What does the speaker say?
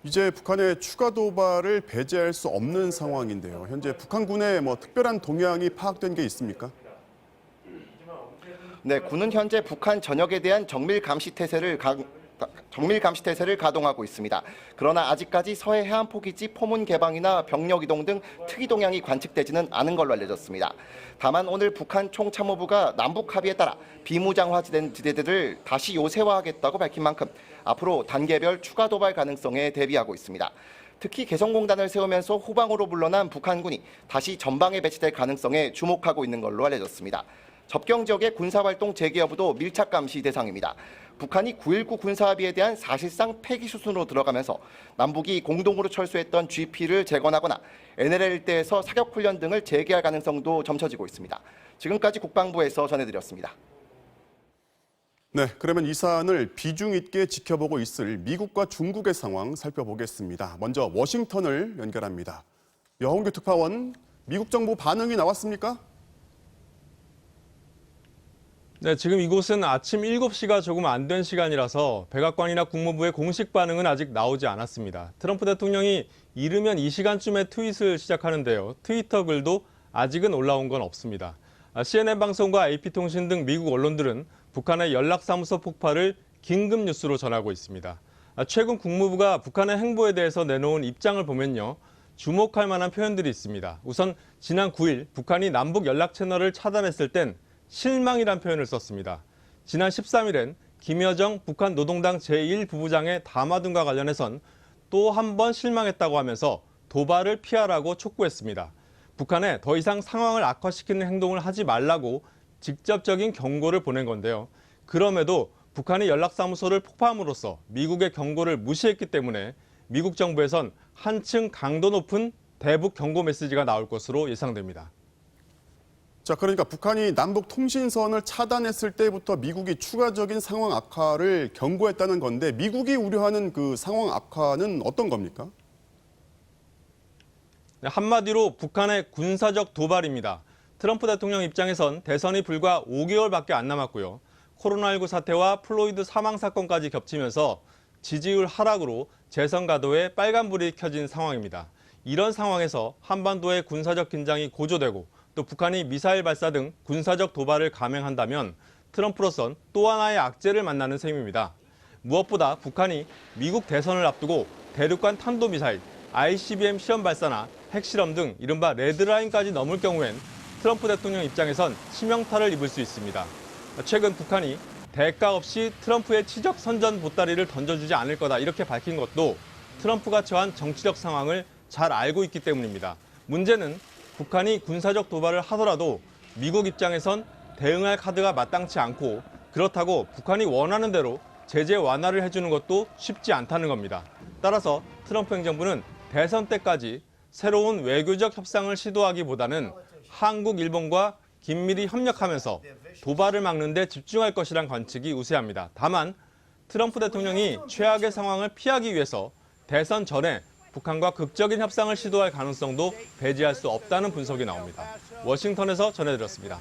이제 북한의 추가 도발을 배제할 수 없는 상황인데요. 현재 북한군의 특별한 동향이 파악된 게 있습니까? 네, 군은 현재 북한 전역에 대한 정밀 감시 태세를 가동하고 있습니다. 그러나 아직까지 서해 해안포기지 포문 개방이나 병력 이동 등 특이 동향이 관측되지는 않은 걸로 알려졌습니다. 다만 오늘 북한 총참모부가 남북 합의에 따라 비무장화된 지대들을 다시 요새화하겠다고 밝힌 만큼 앞으로 단계별 추가 도발 가능성에 대비하고 있습니다. 특히 개성공단을 세우면서 후방으로 물러난 북한군이 다시 전방에 배치될 가능성에 주목하고 있는 걸로 알려졌습니다. 접경 지역의 군사활동 재개 여부도 밀착 감시 대상입니다. 북한이 9.19 군사합의에 대한 사실상 폐기 수순으로 들어가면서 남북이 공동으로 철수했던 GP를 재건하거나 NLL 일대에서 사격훈련 등을 재개할 가능성도 점쳐지고 있습니다. 지금까지 국방부에서 전해드렸습니다. 네, 그러면 이 사안을 비중 있게 지켜보고 있을 미국과 중국의 상황 살펴보겠습니다. 먼저 워싱턴을 연결합니다. 여홍규 특파원, 미국 정부 반응이 나왔습니까? 네, 지금 이곳은 아침 7시가 조금 안 된 시간이라서 백악관이나 국무부의 공식 반응은 아직 나오지 않았습니다. 트럼프 대통령이 이르면 이 시간쯤에 트윗을 시작하는데요. 트위터 글도 아직은 올라온 건 없습니다. CNN 방송과 AP통신 등 미국 언론들은 북한의 연락사무소 폭발을 긴급 뉴스로 전하고 있습니다. 최근 국무부가 북한의 행보에 대해서 내놓은 입장을 보면요. 주목할 만한 표현들이 있습니다. 우선 지난 9일 북한이 남북 연락 채널을 차단했을 땐 실망이란 표현을 썼습니다. 지난 13일엔 김여정 북한 노동당 제1부부장의 담화 등과 관련해선 또 한 번 실망했다고 하면서 도발을 피하라고 촉구했습니다. 북한에 더 이상 상황을 악화시키는 행동을 하지 말라고 직접적인 경고를 보낸 건데요. 그럼에도 북한이 연락사무소를 폭파함으로써 미국의 경고를 무시했기 때문에 미국 정부에선 한층 강도 높은 대북 경고 메시지가 나올 것으로 예상됩니다. 자, 그러니까 북한이 남북 통신선을 차단했을 때부터 미국이 추가적인 상황 악화를 경고했다는 건데 미국이 우려하는 그 상황 악화는 어떤 겁니까? 네, 한마디로 북한의 군사적 도발입니다. 트럼프 대통령 입장에선 대선이 불과 5개월밖에 안 남았고요. 코로나19 사태와 플로이드 사망 사건까지 겹치면서 지지율 하락으로 재선 가도에 빨간불이 켜진 상황입니다. 이런 상황에서 한반도의 군사적 긴장이 고조되고 또 북한이 미사일 발사 등 군사적 도발을 감행한다면 트럼프로선 또 하나의 악재를 만나는 셈입니다. 무엇보다 북한이 미국 대선을 앞두고 대륙간 탄도미사일, ICBM 시험 발사나 핵실험 등 이른바 레드라인까지 넘을 경우엔 트럼프 대통령 입장에선 치명타를 입을 수 있습니다. 최근 북한이 대가 없이 트럼프의 치적 선전 보따리를 던져주지 않을 거다 이렇게 밝힌 것도 트럼프가 처한 정치적 상황을 잘 알고 있기 때문입니다. 문제는 북한이 군사적 도발을 하더라도 미국 입장에선 대응할 카드가 마땅치 않고 그렇다고 북한이 원하는 대로 제재 완화를 해주는 것도 쉽지 않다는 겁니다. 따라서 트럼프 행정부는 대선 때까지 새로운 외교적 협상을 시도하기보다는 한국, 일본과 긴밀히 협력하면서 도발을 막는 데 집중할 것이란 관측이 우세합니다. 다만 트럼프 대통령이 최악의 상황을 피하기 위해서 대선 전에 북한과 극적인 협상을 시도할 가능성도 배제할 수 없다는 분석이 나옵니다. 워싱턴에서 전해드렸습니다.